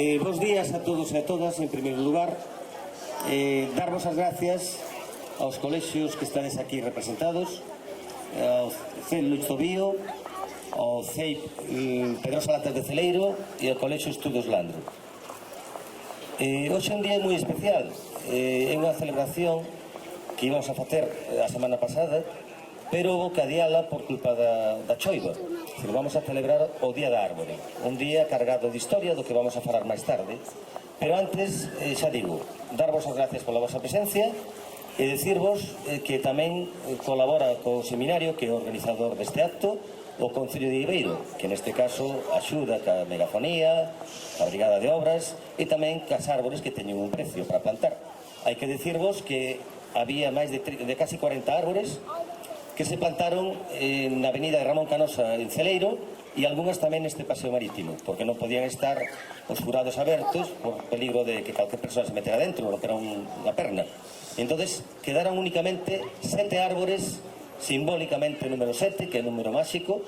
Bos días a todos e a todas. En primeiro lugar, darvos as gracias aos colexios que estades aquí representados, ao CEIP Luis Tobío, ao CEIP Pedrosa Latas de Celeiro e ao Colexio Estudos Landro. Hoxe é un día moi especial, é unha celebración que íbamos a facer a semana pasada, pero houve que adiala por culpa da choiva. Vamos a celebrar o Día da Árbore, un día cargado de historia do que vamos a falar máis tarde. Pero antes, xa digo, darvos as gracias pola vosa presencia e dicirvos que tamén colabora co seminario que é o organizador deste acto, o Concello de Ibeiro, que neste caso axuda ca megafonía, a Brigada de Obras e tamén cas árbores que teñen un precio para plantar. Hai que dicirvos que había máis de casi 40 árbores que se plantaron na avenida de Ramón Canosa en Celeiro e algunhas tamén neste paseo marítimo, porque non podían estar os furados abertos por peligro de que calquer persoa se metera dentro, que era unha perna. Entonces quedaron únicamente 7 árbores, simbólicamente o número 7, que é o número máxico,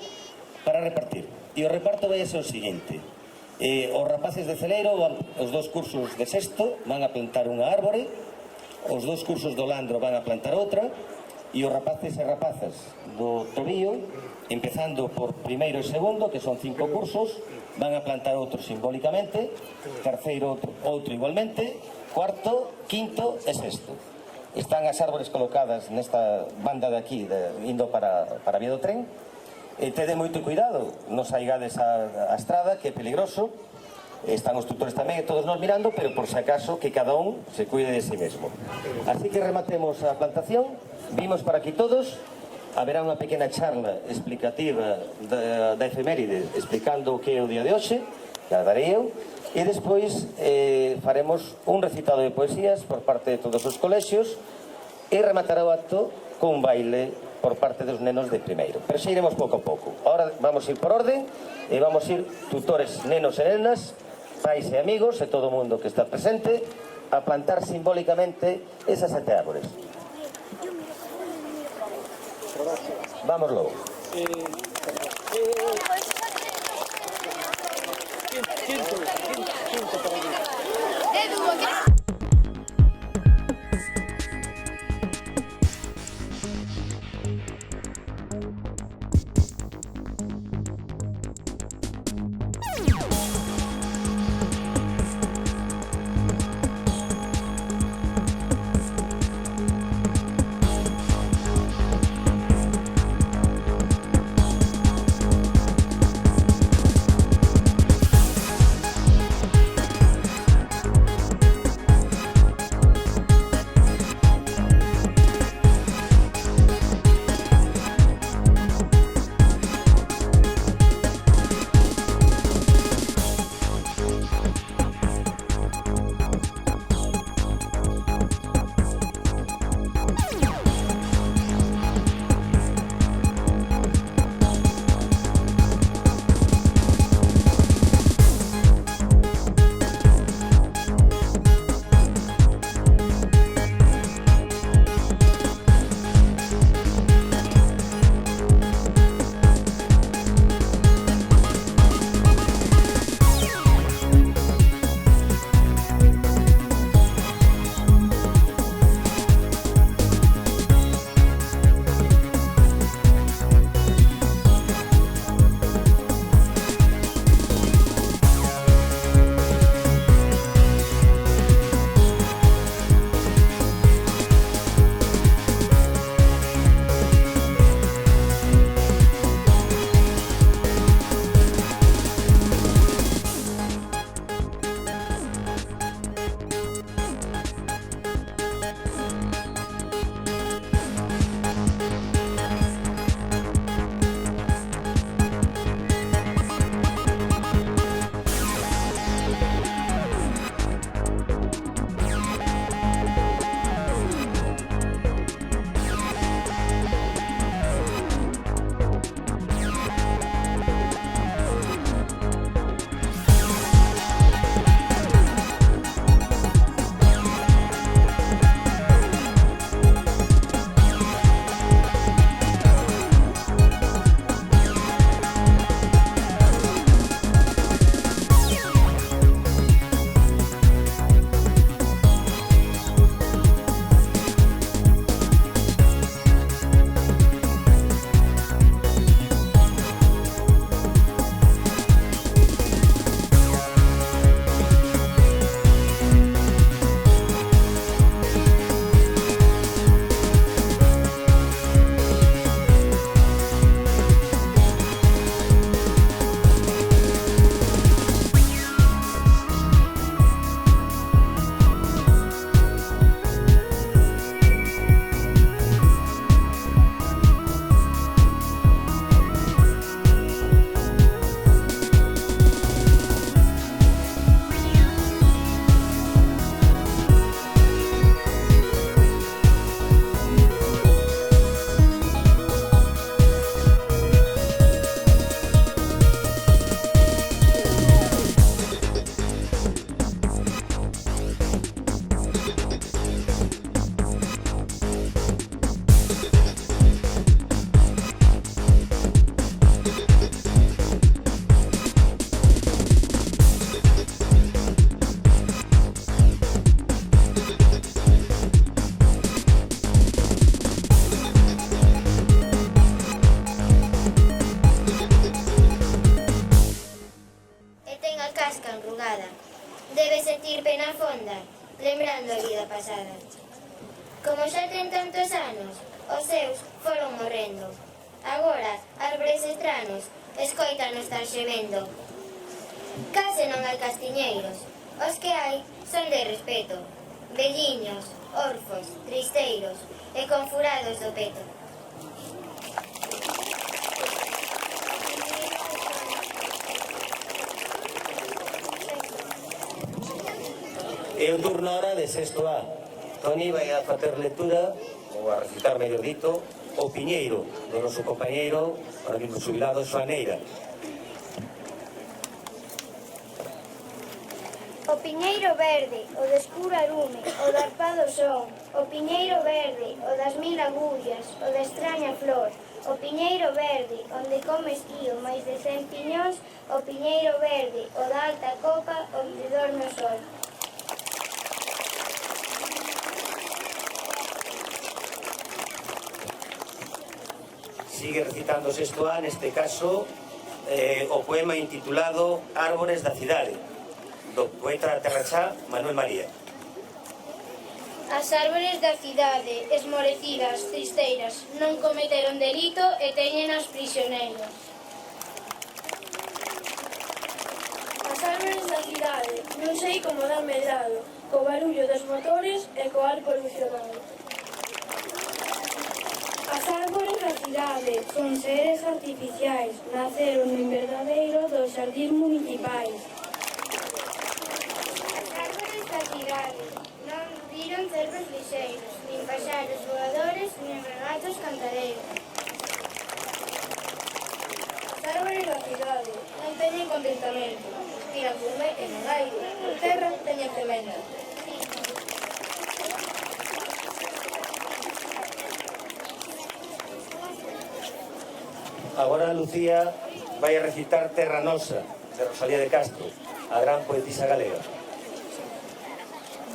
para repartir. E o reparto vai a ser o seguinte: os rapaces de Celeiro, os dos cursos de sexto, van a plantar unha árbore, os dos cursos do Landro van a plantar outra, e os rapaces e rapazas do Tobío, empezando por primeiro e segundo, que son 5 cursos, van a plantar outro simbólicamente, terceiro outro igualmente, cuarto, quinto e sexto. Están as árbores colocadas nesta banda de aquí, indo para a vía do tren. Tede moito cuidado, non saigades a estrada, que é peligroso. Están os tutores tamén e todos nos mirando, pero por si acaso que cada un se cuide de si mesmo. Así que rematemos a plantación. Vimos para aquí todos, haberá unha pequena charla explicativa da efeméride explicando o que é o día de hoxe, que a darei eu, e despois faremos un recitado de poesías por parte de todos os colexios e rematará o acto con un baile por parte dos nenos de primeiro. Pero xa iremos pouco a pouco. Ahora vamos ir por orden e vamos ir tutores, nenos e nenas, pais e amigos e todo o mundo que está presente a plantar simbólicamente esas 7 árbores. Vamos logo. na fonda, lembrando a vida pasada. Como xa ten tantos anos, os seus foron morrendo. Agora, árbores estranos, escoítanos tan xemendo. Case non hai castiñeiros, os que hai son de respeto, velliños, orfos, tristeiros e con furados do peto. É o turno ahora de sexto A. Toni vai a facer lectura, ou a recitar, mellor dito, o Piñeiro, do noso compañeiro, ahora mismo xubilado, Xoaneira. O piñeiro verde, o de escuro arume, o de arpado son. O piñeiro verde, o das mil agullas, o de extraña flor. O piñeiro verde, onde come estío máis de 100 piñóns. O piñeiro verde, o da alta copa, onde dorme o sol. Sigue recitando sexto A, neste caso, o poema intitulado Árbores da cidade, do poeta terrachá Manuel María. As árbores da cidade, esmorecidas, tristeiras, non cometeron delito e teñenas prisioneiros. As árbores da cidade, non sei como dan medrado, co barullo dos motores e co ar polucionado. As árbores da cidade son seres artificiais, naceron no invernadeiro dos xardíns municipais. As árbores da cidade non viron cervos lixeiros, nin paxaros voadores, nin regatos cantadeiros. As árbores da cidade non teñen contentamento, tiran fume e non hai, por terra teñen cemento. Agora Lucía vai a recitar Terra Nosa, de Rosalía de Castro, a gran poetisa galega.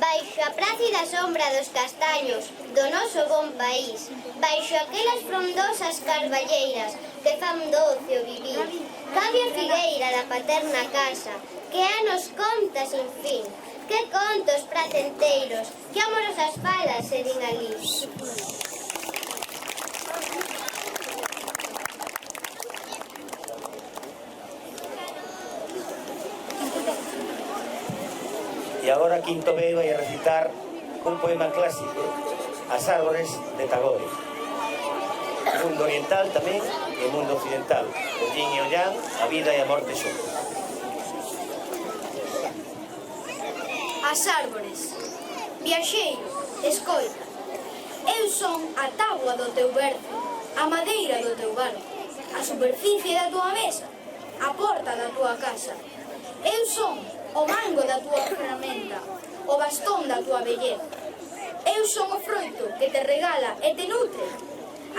Baixo a praza e da sombra dos castaños do noso bon país, baixo aquelas frondosas carballeiras que fan doce o vivir, cabe a figueira da paterna casa, que anos conta sin fin, que contos placenteiros, que amorosas falas se din ali. E agora quinto B vai a recitar un poema clásico, As árbores de Tagore. Mundo oriental tamén e mundo occidental. O yin e o yang, a vida e a morte son. As árbores. Viaxeiro, escoita. Eu son a táboa do teu berzo, a madeira do teu barco, a superficie da tua mesa, a porta da tua casa. Eu son o mango da tua ferramenta, o bastón da tua belleza. Eu son o froito que te regala e te nutre,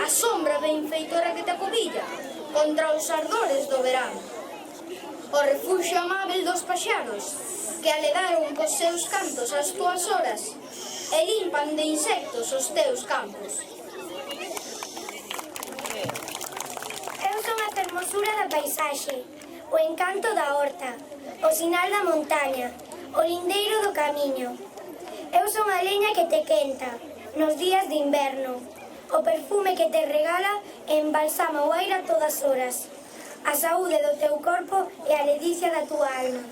a sombra benfeitora que te acobilla contra os ardores do verano, o refuxio amável dos paxaros que aledaron cos seus cantos as túas horas e limpan de insectos os teus campos. Eu son a fermosura da paisaxe, o encanto da horta, o sinal da montaña, o lindeiro do camiño. Eu son a leña que te quenta nos días de inverno, o perfume que te regala e embalsama o aire a todas horas, a saúde do teu corpo e a ledicia da tua alma.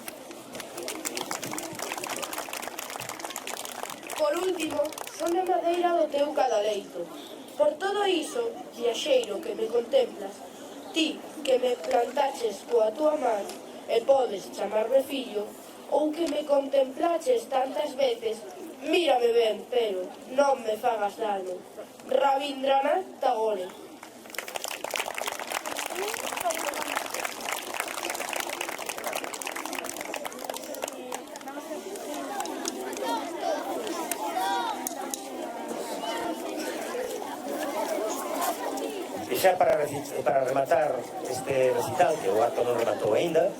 Por último, son a madeira do teu cadaleito. Por todo iso, viaxeiro que me contemplas, ti que me plantaches coa tua man e podes chamarme fillo, ou que me contemplaches tantas veces, mírame ben, pero non me fagas dano. Rabindranath Tagore. E xa para rematar este recital, que o acto non rematou aínda,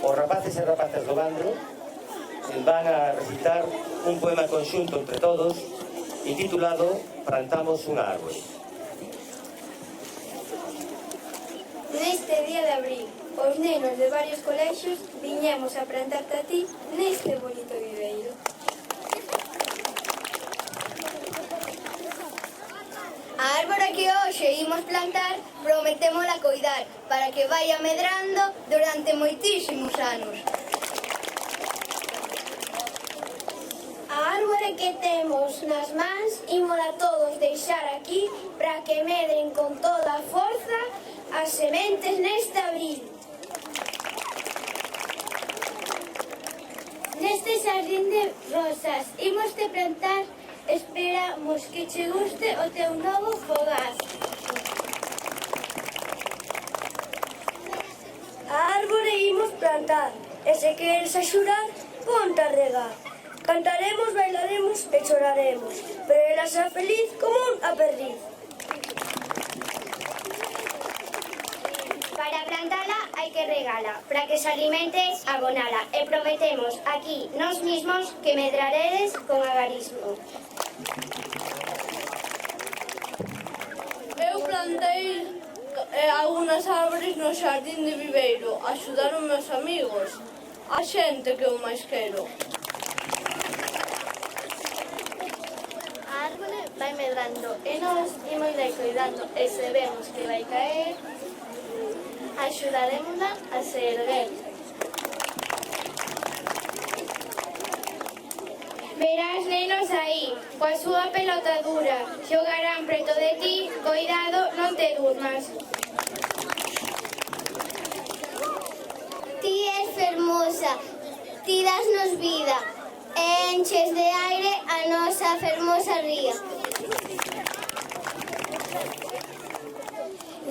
os rapaces e rapazas do Bandro van a recitar un poema conxunto entre todos intitulado Plantamos unha árbore. Neste día de abril, os nenos de varios colexios viñemos a plantarte a ti neste bonito viveiro. A árbore que hoxe imos plantar prometémola coidar para que vaia medrando durante moitísimos anos. A árbore que temos nas mans ímola todos deixar aquí para que medren con toda a forza as sementes neste abril. Neste xardín de rosas imos te plantar, esperamos que che guste o teu novo fogar. A árbore imos plantar e se queres axudar, ponte a regar. Cantaremos, bailaremos e choraremos, pero ela será feliz como unha perdiz. Para plantala hai que regala, para que se alimente abonala. E prometemos aquí nós mismos que medraredes con agarismo. Eu plantei algunhas árbores no xardín de Viveiro. Axudaron meus amigos, a xente que eu máis quero. A árbore vai medrando e nós imos de cuidando. E se vemos que vai caer, axudarémola a se erguer. Verás nenos aí, coa súa pelota dura, xogarán preto de ti, coidado, non te durmas. Ti és fermosa, ti dasnos vida, e enches de aire a nosa fermosa ría.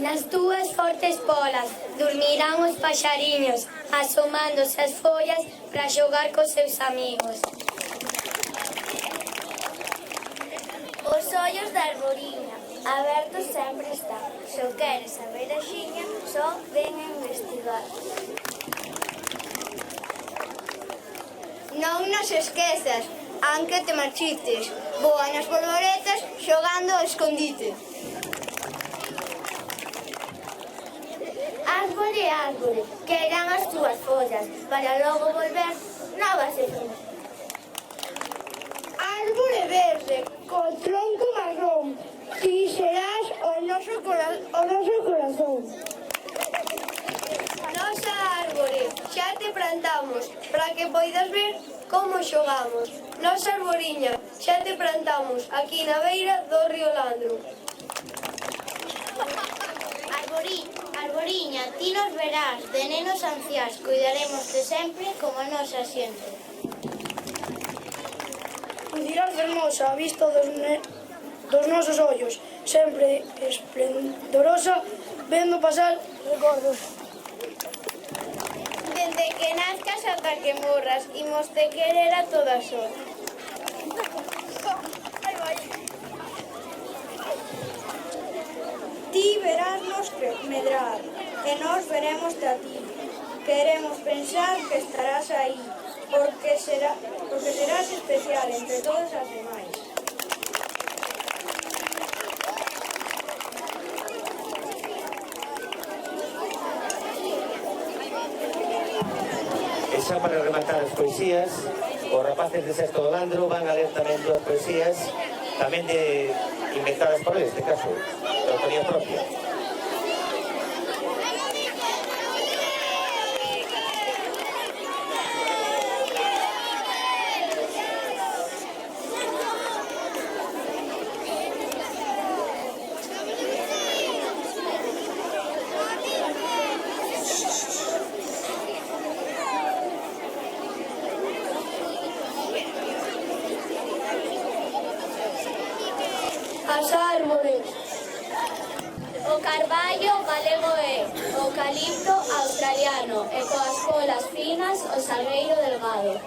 Nas túas fortes polas dormirán os paxariños, asomándose as follas para xogar cos seus amigos. Os ollos da arboriña abertos sempre están. Se o queres saber axiña, só ven a investigar. Non nos esquezas, aunque te marchites. Voa nas polvoretas xogando ao escondite. Árbore, árbore, caerán as túas follas para logo volver novas e flores. Árbore verde, con tronco marrón, ti serás o noso corazón. Nosa árbore, xa te plantamos para que poidas ver como xogamos. Nosa arboriña, xa te plantamos aquí na beira do río Landro. Arboriña, ti nos verás, de nenos anciás, cuidarémoste sempre como a nosa xente. Dirás fermosa a vista dos nosos ollos, sempre esplendorosa, vendo pasar recordos. Dende que nazcas ata que morras, imos te querer a todas horas. Ti verásnos medrar, e nós veremos a ti. Queremos pensar que estarás aí, porque serás especial entre todas as demais. E xa para rematar as poesías, os rapaces de Sexto do Landro van a ler tamén dúas poesías, tamén inventadas por este caso, de autoría propia. As árbores. O carballo galego é o eucalipto australiano e coas colas finas o salgueiro delgado.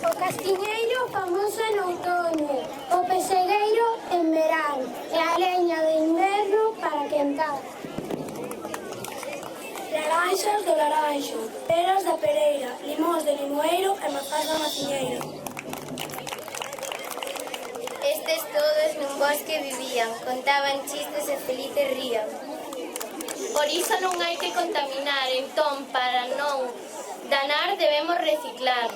O castiñeiro famoso en outono, o pesegueiro en verán e a leña de inverno para quentar. Laranxas do laranxo, peras da pereira, limóns de limoeiro e mazás da maciñeira. Estes todos nun bosque vivían, contaban chistes e felices rían. Por iso non hai que contaminar, entón, para non danar, debemos reciclar.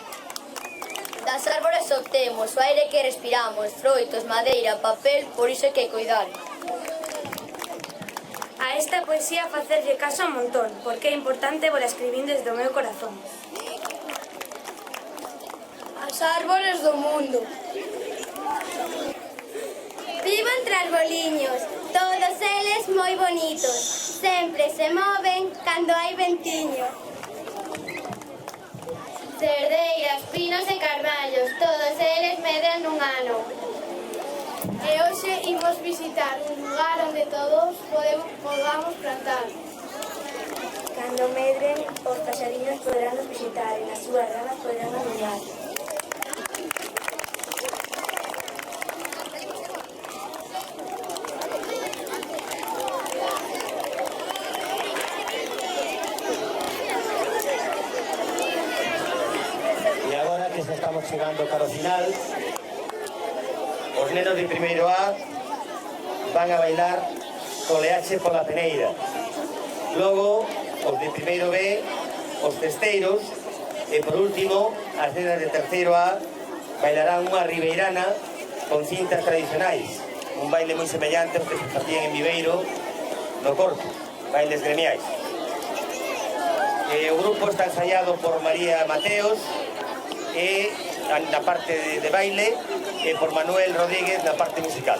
Das árbores obtemos o aire que respiramos, froitos, madeira, papel, por iso hai que coidar. A esta poesía facerlle caso un montón, porque é importante vola escribín desde o meu corazón. As árbores do mundo. Vivo entre arboliños, todos eles moi bonitos. Sempre se moven cando hai ventiño. Cerdeiras, pinos e carballos, todos eles medran nun ano. E hoxe imos visitar un lugar onde todos podamos plantar. Cando medren, os paxariños poderán nos visitar e nas súas ramas poderán anular. E agora que se estamos chegando cara ao final, os nenos de primeiro A van a bailar Toleache pola Peneira. Logo, os de primeiro B, os festeiros, e por último, as nenas de terceiro A bailarán unha ribeirana con cintas tradicionais, un baile moi semellante ao que se facían en Viveiro no Corpo, bailes gremiais. O grupo está ensaiado por María Mateos e na parte de baile e por Manuel Rodríguez na parte musical.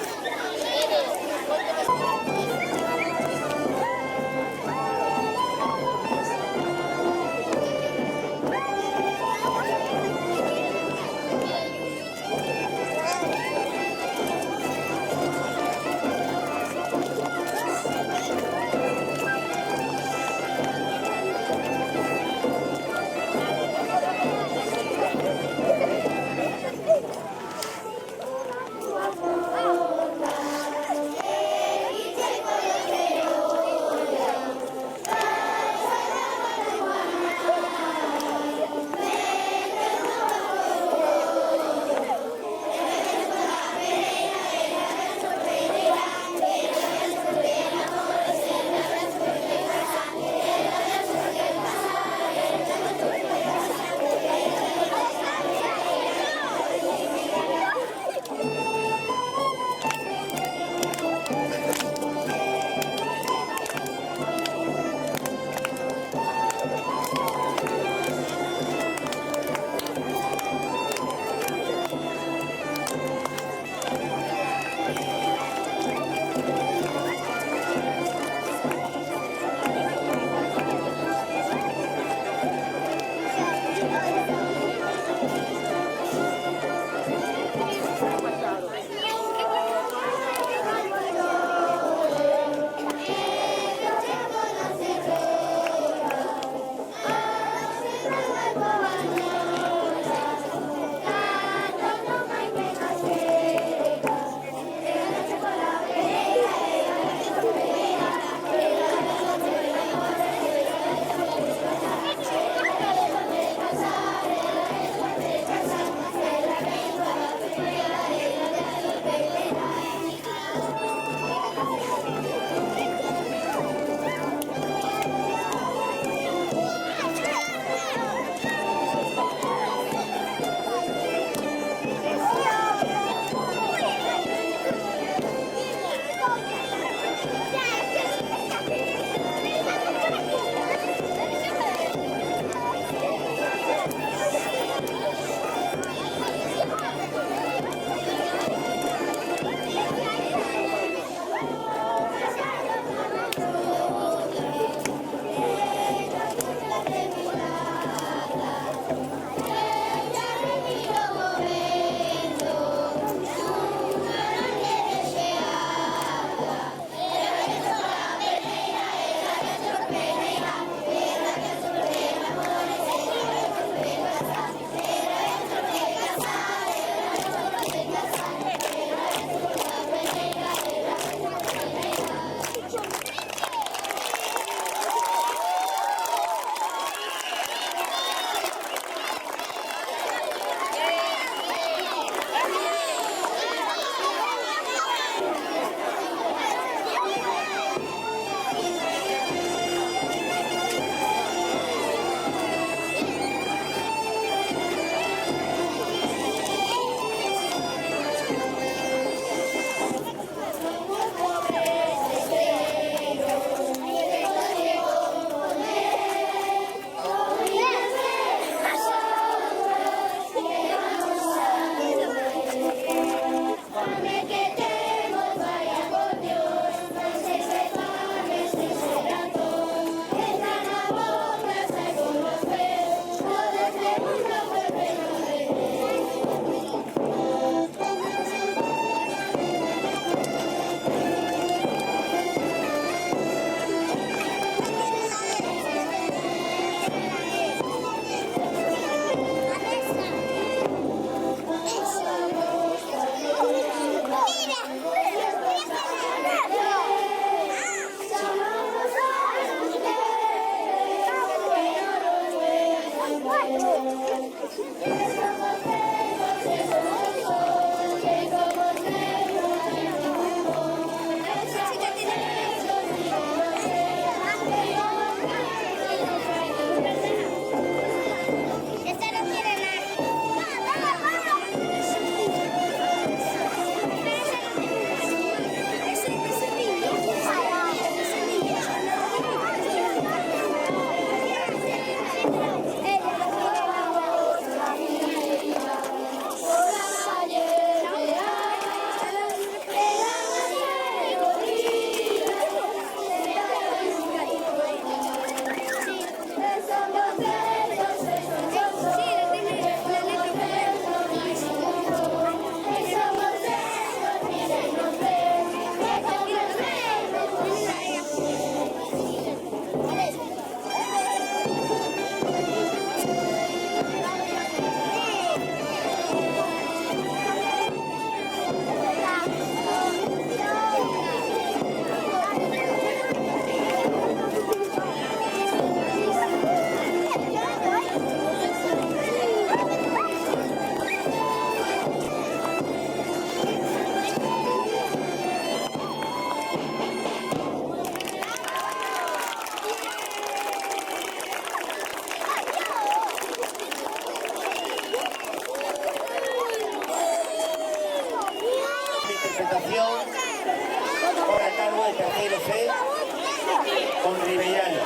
con Ribeirano,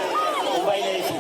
un baile de sitio.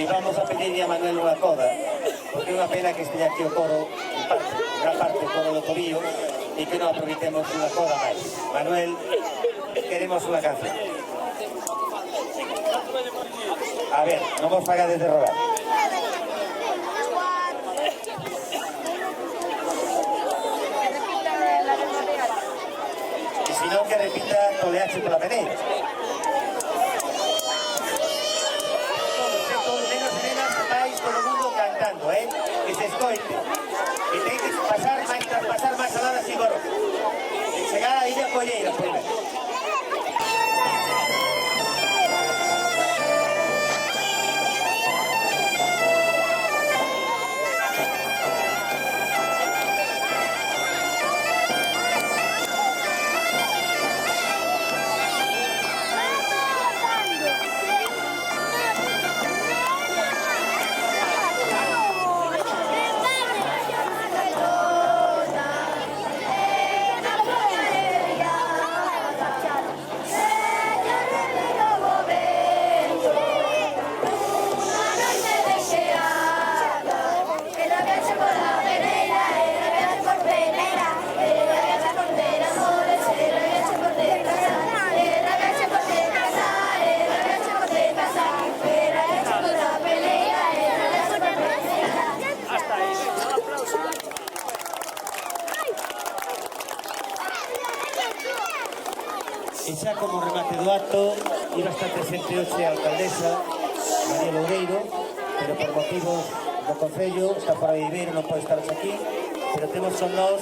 Vamos a pedirle a Manuel unha coda, porque é unha pena que estea aquí o coro, gran parte o coro do Tobillo, e que non aproveitemos unha coda máis. Manuel, queremos unha canción. A ver, non vos fagades de rogar. E se non, que repita Toleache pola peneira. Que se escoite, que ten que pasar máis alada así gorro, e chegar a Illa Colleira primeiro. E xa como remate do acto, iba a estar presente hoxe a alcaldesa María Loureiro, pero por motivos do Concello está fora de Viveiro, non pode estar aquí, pero temos con nós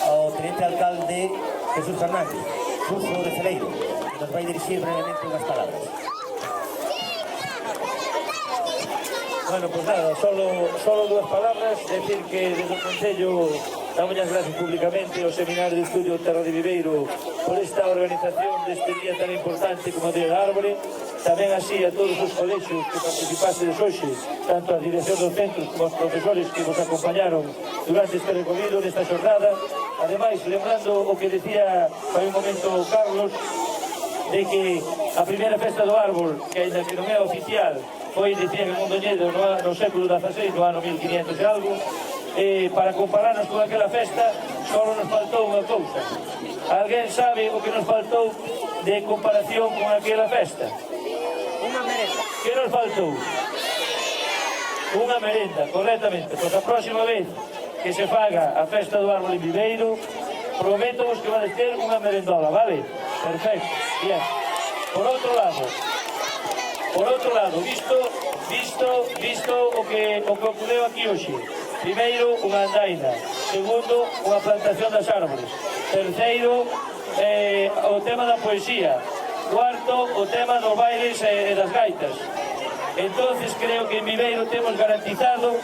ao teniente alcalde Jesús Fernández, Curso de Celeiro, que nos vai dirixir brevemente unhas palabras. Bueno, pues nada, solo dúas palabras, decir que desde o Concello damos as gracias públicamente ao Seminario de Estudio Terra de Viveiro por esta organización deste día tan importante como o Día da Árbore, tamén así a todos os colexios que participastedes hoxe, tanto a dirección dos centros como os profesores que vos acompañaron durante este recorrido nesta xornada. Ademais, lembrando o que decía fai un momento Carlos, de que a primeira festa do árbol, que ainda que non é oficial, foi, dicía que en Mondoñedo no século XVI, no ano 1500 e algo, para compararnos con aquela festa, só nos faltou unha cousa. Alguén sabe o que nos faltou de comparación con aquela festa? Unha merenda. Que nos faltou? Unha merenda, correctamente. Pois a próxima vez que se faga a festa do árbol en Viveiro, prometo-vos que vades ter unha merendola, vale? Perfecto, bien. Por outro lado, visto o que ocorreu aquí hoxe. Primeiro, unha andaina. Segundo, unha plantación das árbores. Terceiro, o tema da poesía. Cuarto, o tema dos bailes e das gaitas. Entonces, creo que en Viveiro temos garantizado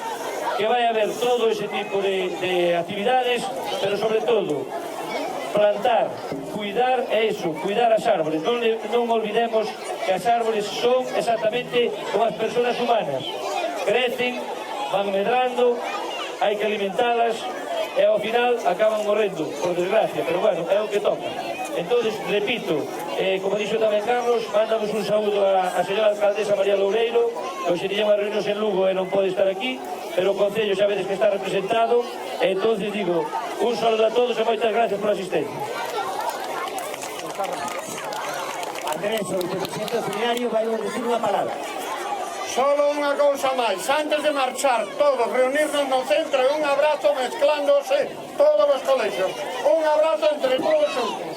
que vai haber todo ese tipo de actividades, pero sobre todo, plantar, cuidar eso, cuidar as árbores. Non olvidemos que as árbores son exactamente como as persoas humanas. Crecen, van medrando, hai que alimentalas e ao final acaban morrendo, por desgracia, pero bueno, é o que toca. Entonces, repito, como dixo tamén Carlos, mandamos un saúdo a señora alcaldesa María Loureiro, que hoxe tiña unha reunión en Lugo e non pode estar aquí, pero o Concello xa vedes que está representado, e entonces digo, un saúdo a todos e moitas gracias por asistencia. Andrés, o vicepresidente do seminario, vai decir unha palabra. Solo unha cousa máis, antes de marchar todos, reunirnos no centro e un abrazo mezclándose todos os colexios. Un abrazo entre todos xuntos.